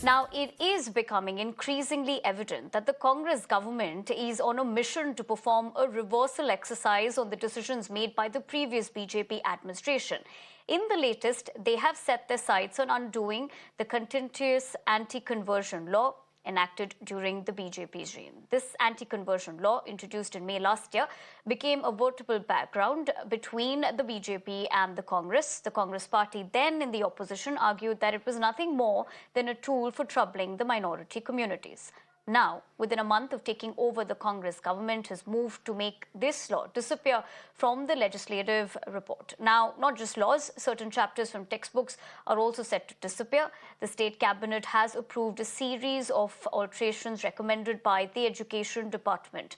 Now, it is becoming increasingly evident that the Congress government is on a mission to perform a reversal exercise on the decisions made by the previous BJP administration. In the latest, they have set their sights on undoing the contentious anti-conversion law enacted during the BJP regime. This anti-conversion law, introduced in May last year, became a veritable background between the BJP and the Congress. The Congress party, then in the opposition, argued that it was nothing more than a tool for troubling the minority communities. Now, within a month of taking over, the Congress government has moved to make this law disappear from the legislative report. Now, not just laws, certain chapters from textbooks are also set to disappear. The state cabinet has approved a series of alterations recommended by the Education Department.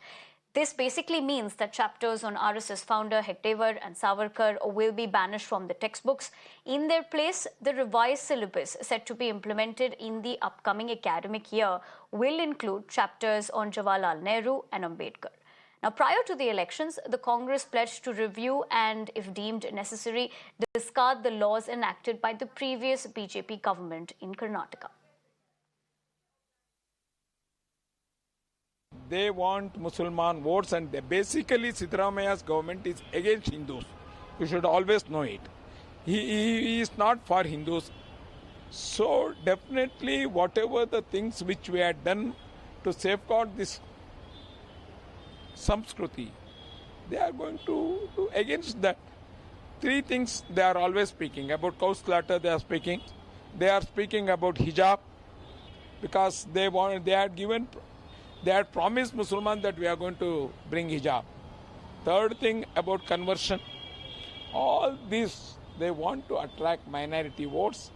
This basically means that chapters on RSS founder Hegdewar and Savarkar will be banished from the textbooks. In their place, the revised syllabus set to be implemented in the upcoming academic year will include chapters on Jawaharlal Nehru and Ambedkar. Now, prior to the elections, the Congress pledged to review and, if deemed necessary, discard the laws enacted by the previous BJP government in Karnataka. They want Muslim votes, and basically Siddaramaiah's government is against Hindus. You should always know it. He is not for Hindus. So definitely whatever the things which we had done to safeguard this Samskruti, they are going to do against that. Three things they are always speaking. About cow slaughter they are speaking. They are speaking about hijab because they had promised Muslims that we are going to bring hijab. Third thing about conversion. All this, they want to attract minority votes.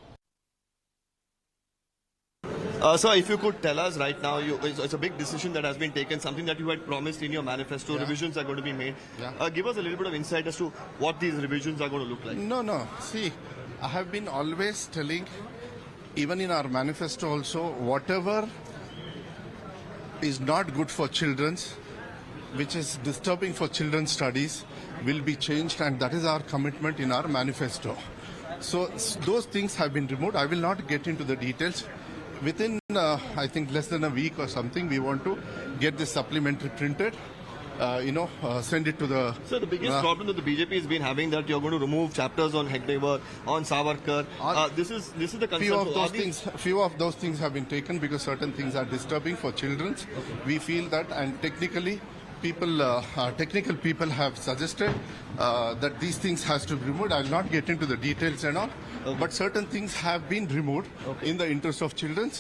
Sir, if you could tell us right now, it's a big decision that has been taken, something that you had promised in your manifesto, Yeah. Revisions are going to be made. Yeah. Give us a little bit of insight as to what these revisions are going to look like. No. See, I have been always telling, even in our manifesto also, whatever is not good for children's, which is disturbing for children's studies, will be changed, and that is our commitment in our manifesto. So those things have been removed. I will not get into the details. Within, I think, less than a week or something, we want to get this supplementary printed, send it to the... So the biggest problem that the BJP has been having, that you're going to remove chapters on Hegdewar, on Savarkar. This is the concern. Few of those things have been taken because certain things are disturbing for children. Okay. We feel that, and technical people have suggested that these things has to be removed. I'll not get into the details and all, but certain things have been removed in the interest of children.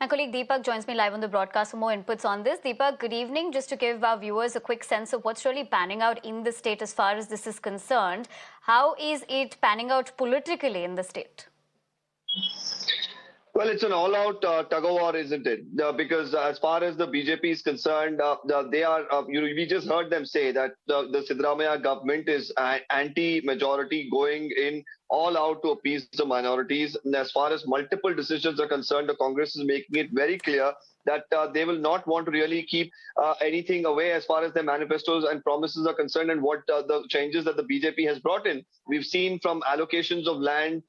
My colleague Deepak joins me live on the broadcast for more inputs on this. Deepak, good evening. Just to give our viewers a quick sense of what's really panning out in the state as far as this is concerned, how is it panning out politically in the state? Well, it's an all-out tug-of-war, isn't it? Because as far as the BJP is concerned, they are. We just heard them say that the Siddaramaiah government is anti-majority, going in all out to appease the minorities. And as far as multiple decisions are concerned, the Congress is making it very clear that they will not want to really keep anything away as far as their manifestos and promises are concerned, and what the changes that the BJP has brought in. We've seen from allocations of land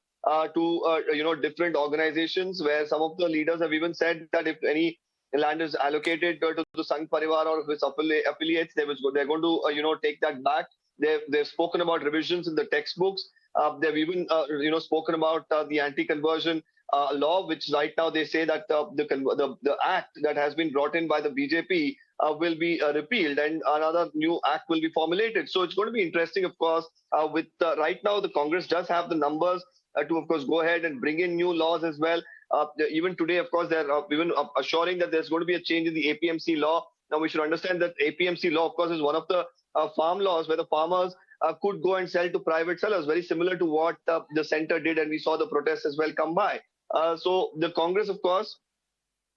to different organizations, where some of the leaders have even said that if any land is allocated to the Sangh Parivar or its affiliates, they're going to take that back. They've spoken about revisions in the textbooks. They've even spoken about the anti-conversion law, which right now they say that the act that has been brought in by the BJP will be repealed, and another new act will be formulated. So it's going to be interesting, of course. With right now, the Congress does have the numbers to, of course, go ahead and bring in new laws as well. Even today, of course, they're even assuring that there's going to be a change in the APMC law. Now, we should understand that APMC law, of course, is one of the farm laws where the farmers could go and sell to private sellers, very similar to what the centre did, and we saw the protests as well come by. So the Congress, of course,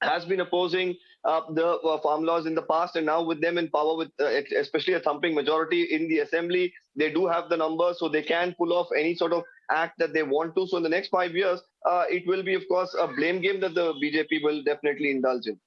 has been opposing the farm laws in the past, and now with them in power, with especially a thumping majority in the assembly, they do have the numbers, so they can pull off any sort of act that they want to. So in the next 5 years, it will be, of course, a blame game that the BJP will definitely indulge in.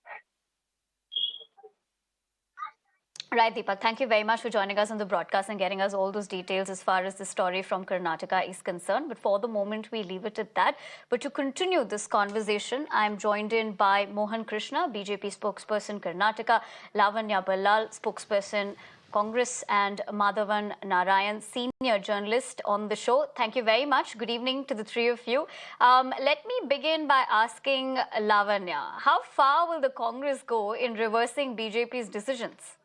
Right, Deepak. Thank you very much for joining us on the broadcast and getting us all those details as far as the story from Karnataka is concerned. But for the moment, we leave it at that. But to continue this conversation, I'm joined in by Mohan Krishna, BJP spokesperson, Karnataka, Lavanya Ballal, spokesperson, Congress, and Madhavan Narayan, senior journalist on the show. Thank you very much. Good evening to the three of you. Let me begin by asking Lavanya, how far will the Congress go in reversing BJP's decisions?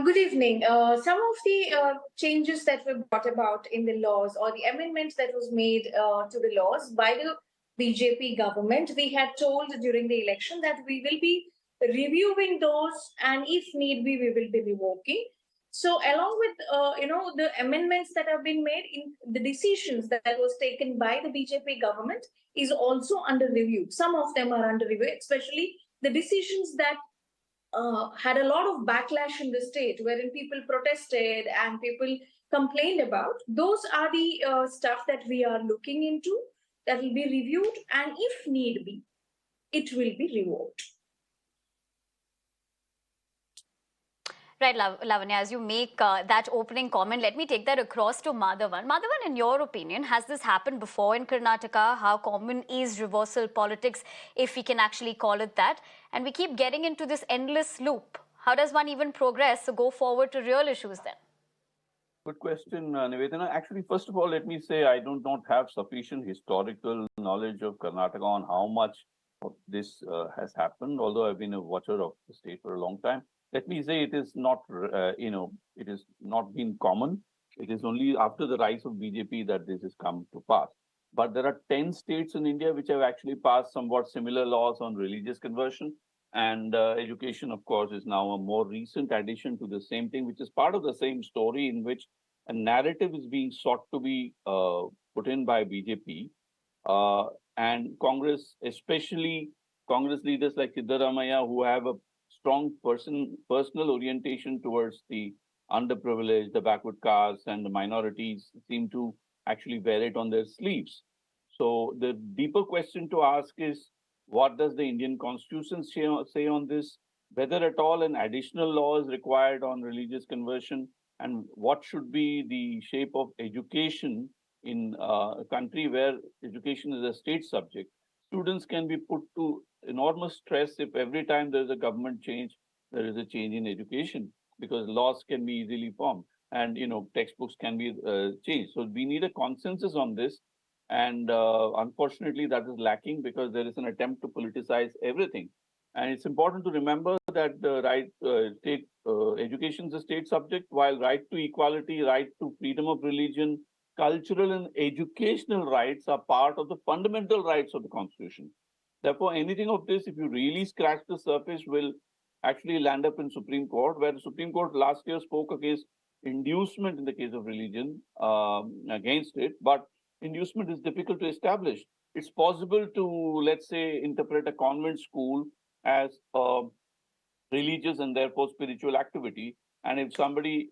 Good evening. Some of the changes that were brought about in the laws or the amendments that was made to the laws by the BJP government, we had told during the election that we will be reviewing those, and if need be, we will be revoking. So, along with the amendments that have been made in the decisions that was taken by the BJP government is also under review. Some of them are under review, especially the decisions that had a lot of backlash in the state, wherein people protested and people complained about. Those are the stuff that we are looking into, that will be reviewed, and if need be, it will be revoked. Right, Lavanya, as you make that opening comment, let me take that across to Madhavan. Madhavan, in your opinion, has this happened before in Karnataka? How common is reversal politics, if we can actually call it that? And we keep getting into this endless loop. How does one even progress to go forward to real issues then? Good question, Nivedhana. Actually, first of all, let me say I do not have sufficient historical knowledge of Karnataka on how much of this has happened, although I've been a watcher of the state for a long time. Let me say it is not, it has not been common. It is only after the rise of BJP that this has come to pass. But there are 10 states in India which have actually passed somewhat similar laws on religious conversion. And education, of course, is now a more recent addition to the same thing, which is part of the same story in which a narrative is being sought to be put in by BJP. And Congress, especially Congress leaders like Siddaramiah, who have a strong personal orientation towards the underprivileged, the backward castes, and the minorities, seem to actually wear it on their sleeves. So the deeper question to ask is, what does the Indian Constitution say on this? Whether at all an additional law is required on religious conversion, and what should be the shape of education in a country where education is a state subject. Students can be put to enormous stress if every time there is a government change, there is a change in education, because laws can be easily formed and textbooks can be changed. So we need a consensus on this. And unfortunately, that is lacking because there is an attempt to politicize everything. And it's important to remember that the state education is a state subject, while right to equality, right to freedom of religion, cultural and educational rights are part of the fundamental rights of the Constitution. Therefore, anything of this, if you really scratch the surface, will actually land up in Supreme Court, where the Supreme Court last year spoke against inducement in the case of religion, against it. But inducement is difficult to establish. It's possible to, let's say, interpret a convent school as religious and therefore spiritual activity. And if somebody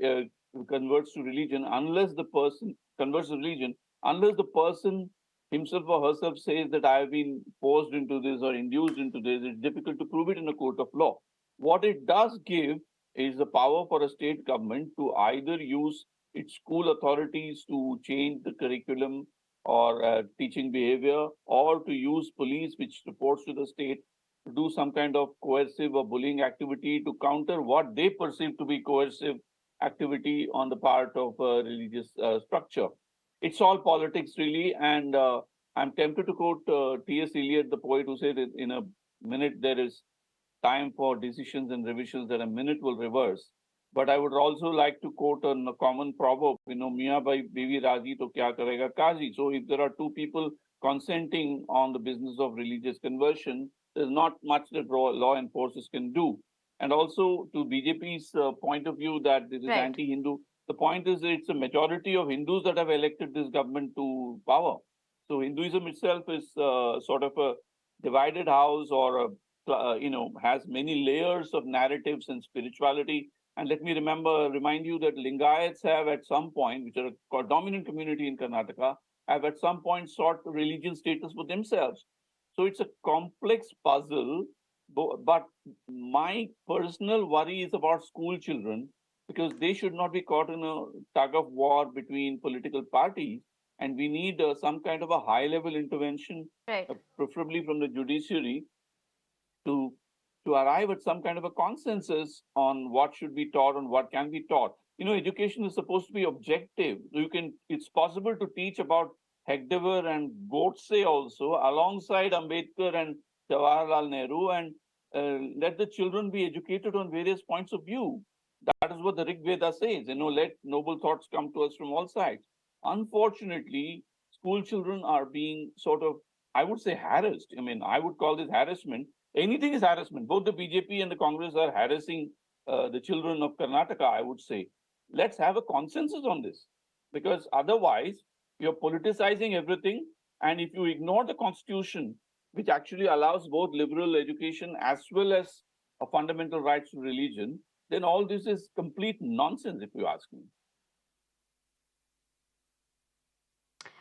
converts to religion, unless the person converts to religion, unless the person himself or herself says that I have been forced into this or induced into this, it's difficult to prove it in a court of law. What it does give is the power for a state government to either use its school authorities to change the curriculum or teaching behavior, or to use police, which reports to the state, to do some kind of coercive or bullying activity to counter what they perceive to be coercive activity on the part of a religious structure. It's all politics, really. And I'm tempted to quote T.S. Eliot, the poet, who said, in a minute there is time for decisions and revisions that a minute will reverse. But I would also like to quote a common proverb, Mia bhai bivi raji to kya karega kazi. So if there are two people consenting on the business of religious conversion, there's not much that law enforcers can do. And also, to BJP's point of view that this is anti-Hindu, the point is that it's a majority of Hindus that have elected this government to power. So Hinduism itself is sort of a divided house, or has many layers of narratives and spirituality. And let me remind you that Lingayats have at some point, which are a dominant community in Karnataka, have at some point sought religion status for themselves. So it's a complex puzzle But my personal worry is about school children because they should not be caught in a tug of war between political parties. And we need some kind of a high level intervention, Right. preferably from the judiciary, to arrive at some kind of a consensus on what should be taught and what can be taught. You know, education is supposed to be objective. It's possible to teach about Hegdevar and Godse also alongside Ambedkar and Jawaharlal Nehru, and let the children be educated on various points of view. That is what the Rig Veda says. You know, let noble thoughts come to us from all sides. Unfortunately, school children are being sort of, I would say, harassed. I mean, I would call this harassment. Anything is harassment. Both the BJP and the Congress are harassing the children of Karnataka, I would say. Let's have a consensus on this, because otherwise you're politicizing everything. And if you ignore the constitution, which actually allows both liberal education as well as a fundamental rights to religion, then all this is complete nonsense, if you ask me.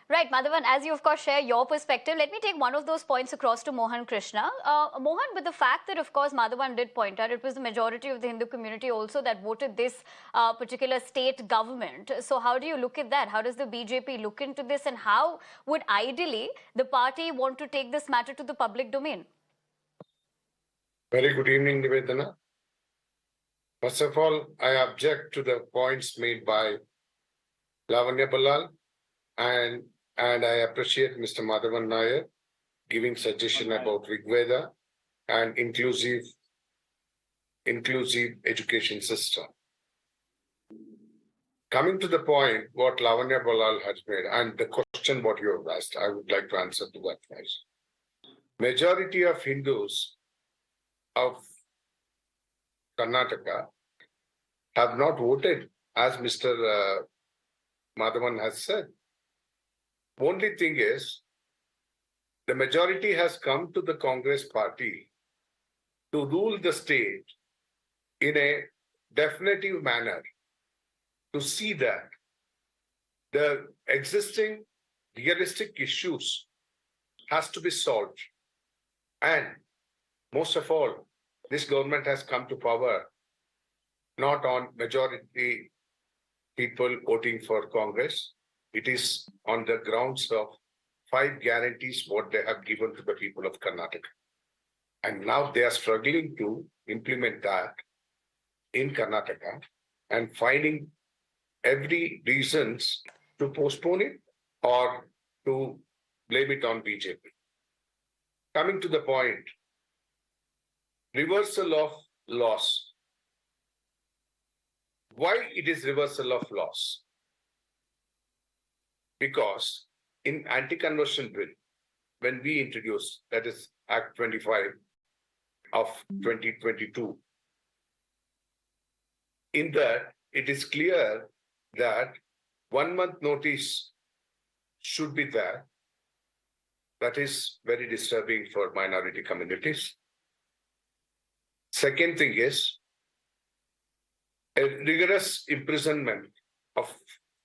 Right, Madhavan, as you of course share your perspective, let me take one of those points across to Mohan Krishna. Mohan, with the fact that of course Madhavan did point out it was the majority of the Hindu community also that voted this particular state government. So how do you look at that? How does the BJP look into this, and how would ideally the party want to take this matter to the public domain? Very good evening, Nivedhana. First of all, I object to the points made by Lavanya Ballal, and I appreciate Mr. Madhavan Narayan giving suggestion about Rig Veda and inclusive education system. Coming to the point, what Lavanya Ballal has made, and the question what you have asked, I would like to answer to that first. Majority of Hindus of Karnataka have not voted, as Mr. Madhavan has said. Only thing is, the majority has come to the Congress party to rule the state in a definitive manner, to see that the existing realistic issues has to be solved. And most of all, this government has come to power not on majority people voting for Congress. It is on the grounds of 5 guarantees what they have given to the people of Karnataka. And now they are struggling to implement that in Karnataka and finding every reasons to postpone it or to blame it on BJP. Coming to the point, reversal of laws. Why it is reversal of laws? Because in anti-conversion bill, when we introduced, that is Act 25 of 2022, in that it is clear that 1 month notice should be there. That is very disturbing for minority communities. Second thing is a rigorous imprisonment of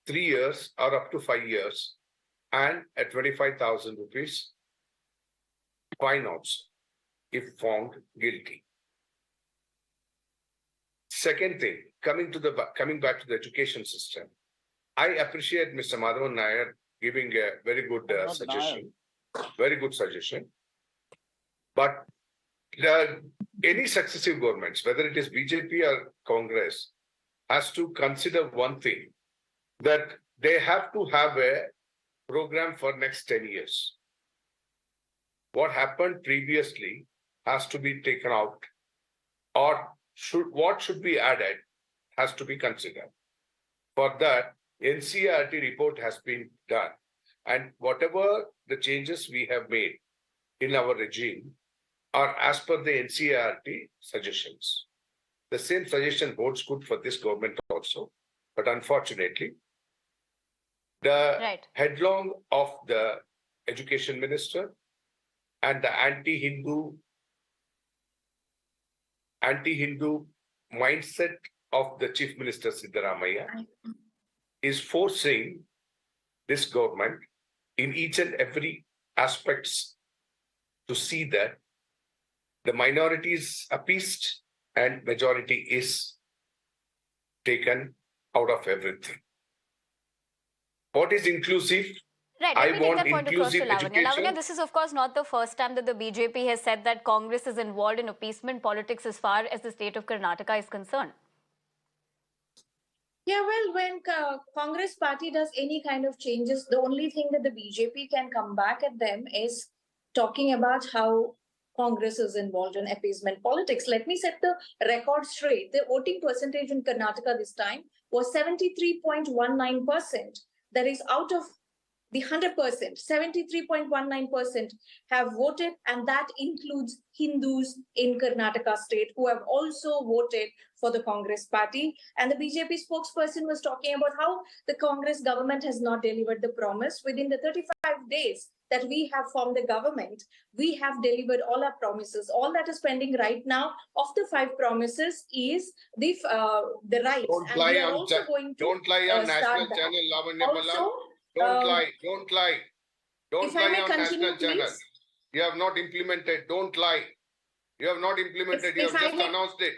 3 years or up to 5 years and at 25,000 rupees fine also if found guilty. Second thing, coming back to the education system, I appreciate Mr. Madhavan Narayan giving a very good suggestion. Very good suggestion. But any successive governments, whether it is BJP or Congress, has to consider one thing, that they have to have a program for next 10 years. What happened previously has to be taken out, or what should be added has to be considered. For that, NCERT report has been done. And whatever the changes we have made in our regime are as per the NCERT suggestions. The same suggestion holds good for this government also. But unfortunately, the headlong of the education minister and the anti-Hindu mindset of the Chief Minister Siddaramiah is forcing this government in each and every aspects to see that the minority is appeased and majority is taken out of everything. What is inclusive? Right, I let me take want that point across to inclusive Lavanya. education. Lavanya, this is of course not the first time that the BJP has said that Congress is involved in appeasement politics as far as the state of Karnataka is concerned. Yeah, well, when Congress party does any kind of changes, the only thing that the BJP can come back at them is talking about how Congress is involved in appeasement politics. Let me set the record straight. The voting percentage in Karnataka this time was 73.19%. That is out of the 100%, 73.19% have voted, and that includes Hindus in Karnataka state who have also voted for the Congress party. And the BJP spokesperson was talking about how the Congress government has not delivered the promise. Within the 35 days that we have formed the government, we have delivered all our promises. All that is pending right now of the 5 promises is the rights. Don't and lie we are on also going to don't lie on start national that. channel, Lavanya Ballal. Also, Don't lie. Don't lie. Don't if I lie may on continue, national channel. please. You have not implemented. Don't lie. You have not implemented. You If have I just may- announced it.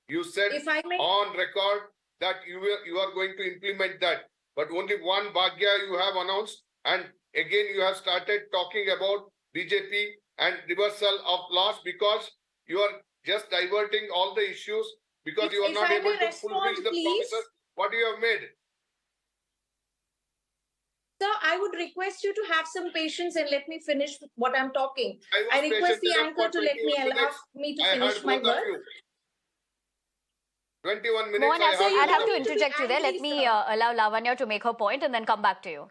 You said If I may, on record that you are going to implement that. But only one Bhagya you have announced, and again you have started talking about BJP and reversal of laws because you are just diverting all the issues because you are if not I able may to respond, fulfill the please. promises what you have made. Sir, I would request you to have some patience and let me finish what I'm talking. I I was request the patient anchor enough to for let me 21 allow minutes. me to I finish heard my both of word. you. 21 Mohan, minutes. I heard I'll both have of to you. interject you there. Let angry, me sir. allow Lavanya to make her point and then come back to you.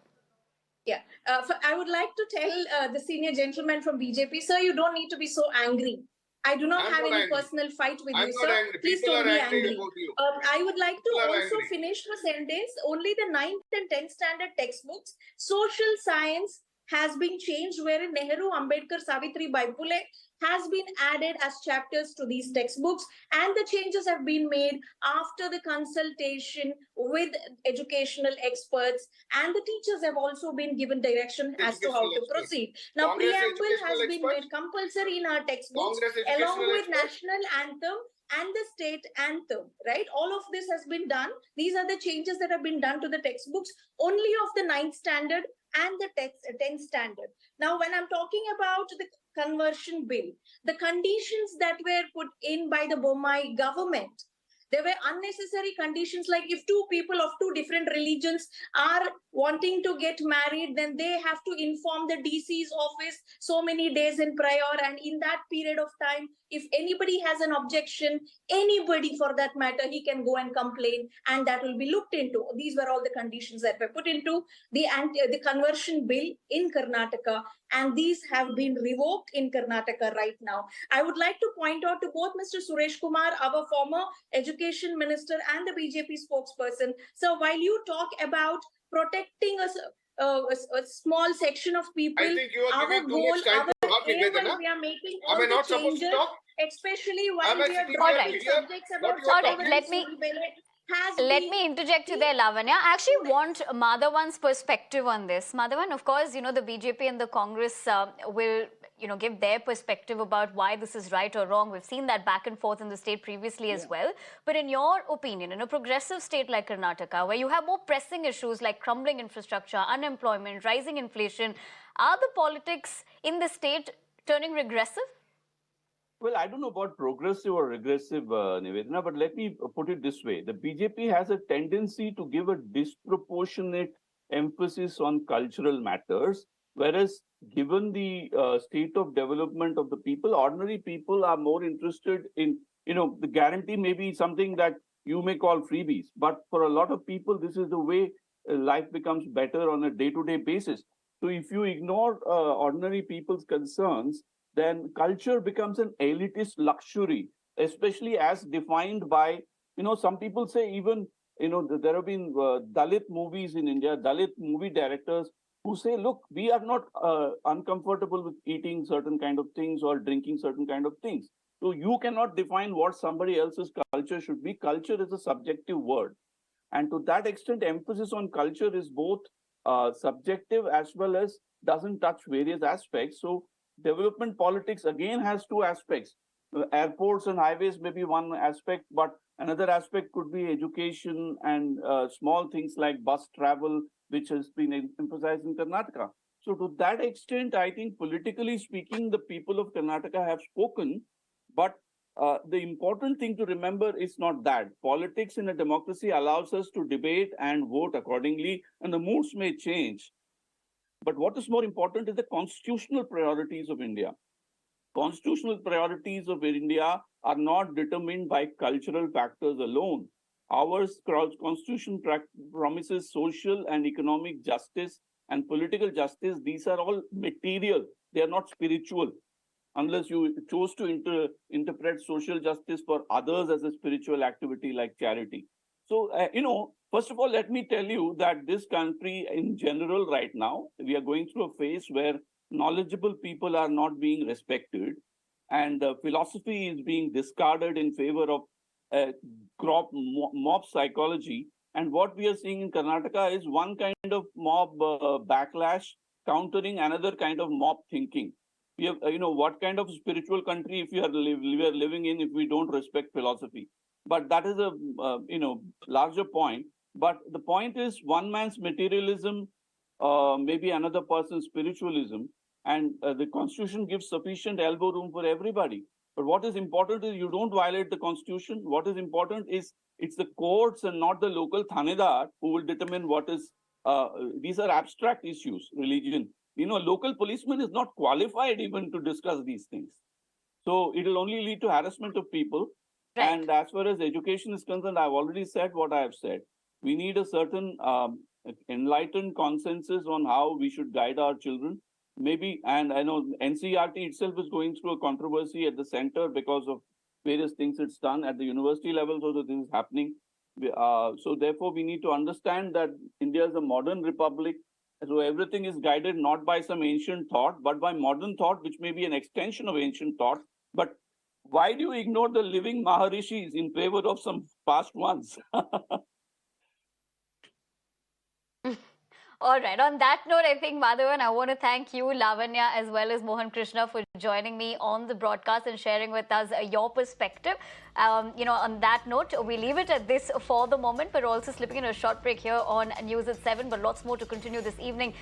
Yeah, I would like to tell the senior gentleman from BJP, sir, you don't need to be so angry. I do not I'm have not any angry. personal fight with I'm you, not sir. angry. Please People don't are be angry angry. about you. I would like to People are also angry. finish the sentence. Only the 9th and 10th standard textbooks, social science has been changed, wherein Nehru, Ambedkar, Savitri Bai Phule has been added as chapters to these textbooks, and the changes have been made after the consultation with educational experts, and the teachers have also been given direction as to how Educational to experts. proceed. Now, Congress preamble has educational been experts. made compulsory in our textbooks, Congress along educational with experts. national anthem and the state anthem, right? All of this has been done. These are the changes that have been done to the textbooks only of the 9th standard and the 10th standard. Now, when I'm talking about the conversion bill, the conditions that were put in by the Bommai government, there were unnecessary conditions, like if 2 people of 2 different religions are wanting to get married, then they have to inform the DC's office so many days in prior, and in that period of time, if anybody has an objection, anybody for that matter, he can go and complain, and that will be looked into. These were all the conditions that were put into the conversion bill in Karnataka, and these have been revoked in Karnataka right now. I would like to point out to both Mr. Suresh Kumar, our former education minister, and the BJP spokesperson. So while you talk about protecting a small section of people, I think you are our giving too goal, much time our to talk, aim Nivedhana. when we are making Am all I the not supposed to changes, talk? especially while Am I we are sitting All here right. dropping to hear subjects what about you are All right, talking? let me has Let been me interject you there, Lavanya. I actually want Madhavan's perspective on this. Madhavan, of course, the BJP and the Congress will, give their perspective about why this is right or wrong. We've seen that back and forth in the state previously as well. But in your opinion, in a progressive state like Karnataka, where you have more pressing issues like crumbling infrastructure, unemployment, rising inflation, are the politics in the state turning regressive? Well, I don't know about progressive or regressive, Nivedhana, but let me put it this way. The BJP has a tendency to give a disproportionate emphasis on cultural matters, whereas given the state of development of the people, ordinary people are more interested in, the guarantee may be something that you may call freebies, but for a lot of people, this is the way life becomes better on a day-to-day basis. So if you ignore ordinary people's concerns, then culture becomes an elitist luxury, especially as defined by, some people say even, there have been Dalit movies in India, Dalit movie directors who say, look, we are not uncomfortable with eating certain kind of things or drinking certain kind of things. So you cannot define what somebody else's culture should be. Culture is a subjective word. And to that extent, emphasis on culture is both subjective as well as doesn't touch various aspects. So development politics again has 2 aspects. Airports and highways may be one aspect, but another aspect could be education and small things like bus travel, which has been emphasized in Karnataka. So to that extent, I think politically speaking, the people of Karnataka have spoken, but the important thing to remember is not that. Politics in a democracy allows us to debate and vote accordingly, and the moods may change. But what is more important is the constitutional priorities of India. Constitutional priorities of India are not determined by cultural factors alone. Our constitution promises social and economic justice and political justice. These are all material. They are not spiritual, unless you chose to interpret social justice for others as a spiritual activity like charity. So, first of all, let me tell you that this country in general right now, we are going through a phase where knowledgeable people are not being respected, and philosophy is being discarded in favor of mob psychology. And what we are seeing in Karnataka is one kind of mob backlash countering another kind of mob thinking. We have, what kind of spiritual country we are living in if we don't respect philosophy? But that is a larger point. But the point is, one man's materialism, maybe another person's spiritualism, and the constitution gives sufficient elbow room for everybody. But what is important is you don't violate the constitution. What is important is it's the courts and not the local thanedar who will determine what is. These are abstract issues, religion. Local policeman is not qualified even to discuss these things. So it will only lead to harassment of people. Right. And as far as education is concerned, I've already said what I have said. We need a certain enlightened consensus on how we should guide our children. Maybe, and I know NCERT itself is going through a controversy at the center because of various things it's done. At the university level, so this is happening. So therefore, we need to understand that India is a modern republic. So everything is guided not by some ancient thought, but by modern thought, which may be an extension of ancient thought. But why do you ignore the living Maharishis in favor of some past ones? All right. On that note, I think, Madhavan, I want to thank you, Lavanya, as well as Mohan Krishna for joining me on the broadcast and sharing with us your perspective. On that note, we leave it at this for the moment, but also slipping in a short break here on News at 7, but lots more to continue this evening.